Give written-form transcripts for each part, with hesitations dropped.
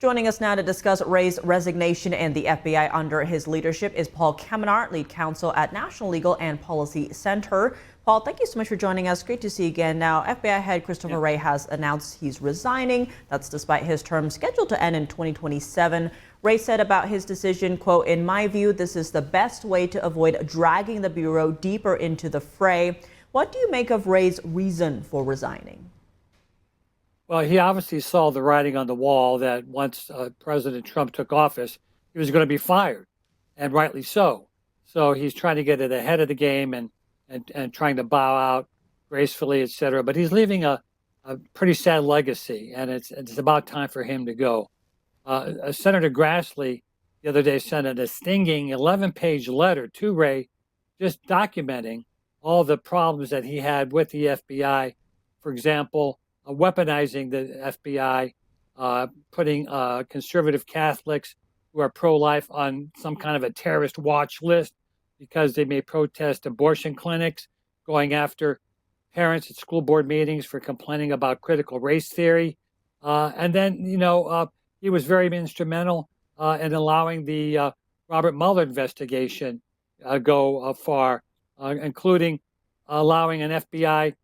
Joining us now to discuss Wray's resignation and the FBI under his leadership is Paul Kamenar, Lead Counsel at National Legal and Policy Center. Paul, thank you so much for joining us. Great to see you again. Now, FBI head Christopher Wray has announced he's resigning. That's despite his term scheduled to end in 2027. Wray said about his decision, quote, "In my view, this is the best way to avoid dragging the Bureau deeper into the fray." What do you make of Wray's reason for resigning? Well, he obviously saw the writing on the wall that once President Trump took office, he was going to be fired, and rightly so. So he's trying to get it ahead of the game and trying to bow out gracefully, et cetera. But he's leaving a pretty sad legacy, and it's about time for him to go. Senator Grassley the other day sent a stinging 11-page letter to Wray just documenting all the problems that he had with the FBI. For example, weaponizing the FBI, putting conservative Catholics who are pro-life on some kind of a terrorist watch list because they may protest abortion clinics, going after parents at school board meetings for complaining about critical race theory. And then, he was very instrumental in allowing the Robert Mueller investigation go far, including allowing an FBI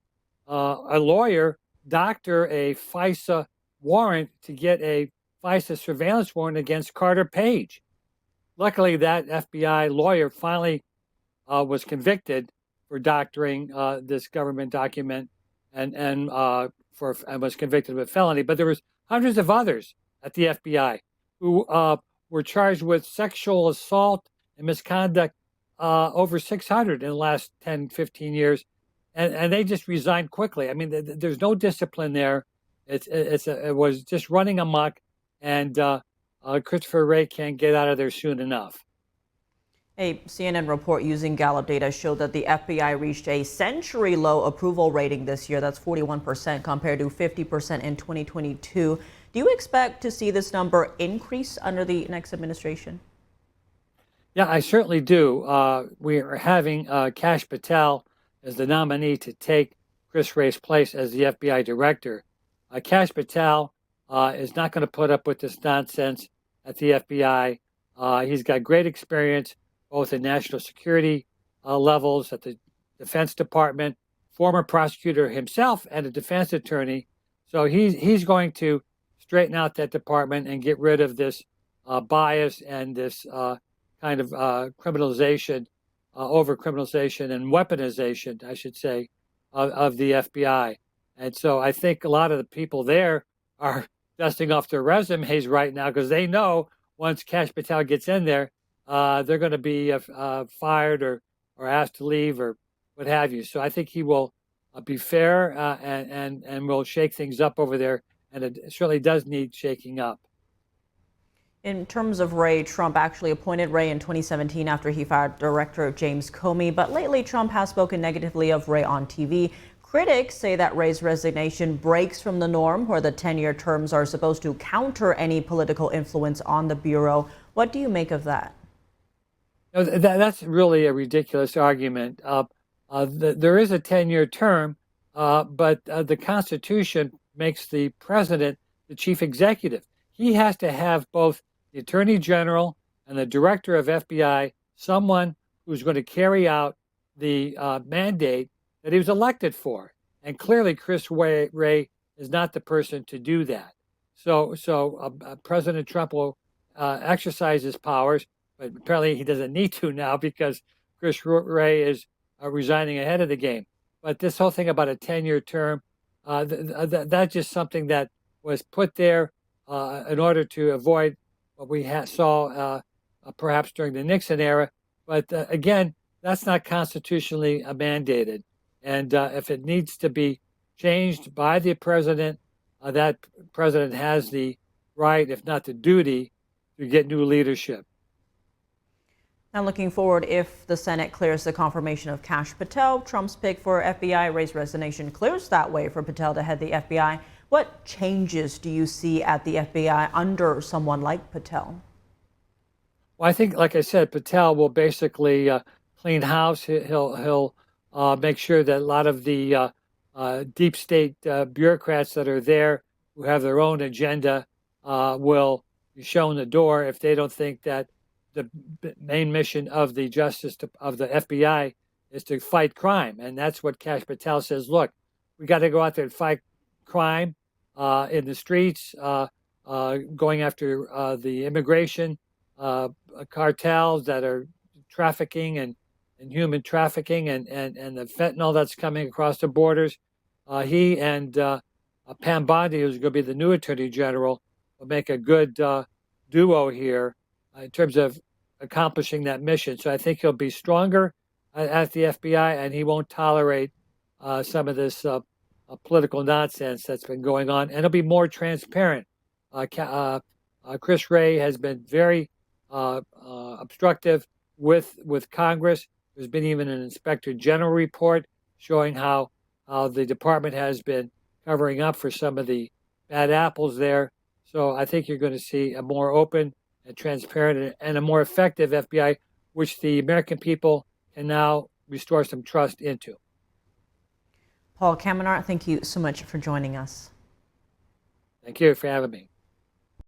a lawyer doctor a FISA warrant to get a FISA surveillance warrant against Carter Page. Luckily, that FBI lawyer finally was convicted for doctoring this government document and was convicted of a felony. But there was hundreds of others at the FBI who were charged with sexual assault and misconduct, over 600 in the last 10, 15 years. And they just resigned quickly. I mean, there's no discipline there. It was just running amok, and Christopher Wray can't get out of there soon enough. A CNN report using Gallup data showed that the FBI reached a century-low approval rating this year. That's 41% compared to 50% in 2022. Do you expect to see this number increase under the next administration? Yeah, I certainly do. We are having Kash Patel as the nominee to take Chris Wray's place as the FBI director. Kash Patel is not going to put up with this nonsense at the FBI. He's got great experience both in national security levels at the Defense Department, former prosecutor himself and a defense attorney. So he's going to straighten out that department and get rid of this bias and this kind of criminalization, over-criminalization and weaponization, I should say, of the FBI. And so I think a lot of the people there are dusting off their resumes right now because they know once Kash Patel gets in there, they're going to be fired or asked to leave or what have you. So I think he will be fair and will shake things up over there. And it certainly does need shaking up. In terms of Wray, Trump actually appointed Wray in 2017 after he fired Director James Comey. But lately, Trump has spoken negatively of Wray on TV. Critics say that Wray's resignation breaks from the norm where the 10-year terms are supposed to counter any political influence on the Bureau. What do you make of that? That's really a ridiculous argument. There is a 10-year term, but the Constitution makes the president the chief executive. He has to have both the Attorney General and the Director of FBI, someone who's going to carry out the mandate that he was elected for. And clearly, Chris Wray is not the person to do that. So President Trump will exercise his powers, but apparently he doesn't need to now because Chris Wray is resigning ahead of the game. But this whole thing about a 10-year term, that's just something that was put there in order to avoid what we saw perhaps during the Nixon era. But again, that's not constitutionally mandated. And if it needs to be changed by the president, that president has the right, if not the duty, to get new leadership. Now looking forward, if the Senate clears the confirmation of Kash Patel, Trump's pick for FBI, Wray's resignation clears that way for Patel to head the FBI. What changes do you see at the FBI under someone like Patel? Well, I think, like I said, Patel will basically clean house. He'll make sure that a lot of the deep state bureaucrats that are there who have their own agenda will be shown the door if they don't think that the main mission of the of the FBI is to fight crime. And that's what Kash Patel says. Look, we got to go out there and fight crime in the streets, going after the immigration cartels that are trafficking and human trafficking and the fentanyl that's coming across the borders. He and Pam Bondi, who's going to be the new Attorney General, will make a good duo here in terms of accomplishing that mission. So I think he'll be stronger at the FBI, and he won't tolerate some of this political nonsense that's been going on, and it'll be more transparent. Chris Wray has been very obstructive with Congress. There's been even an Inspector General report showing how the department has been covering up for some of the bad apples there. So I think you're going to see a more open and transparent and a more effective FBI, which the American people can now restore some trust into. Paul Kamenar, thank you so much for joining us. Thank you for having me.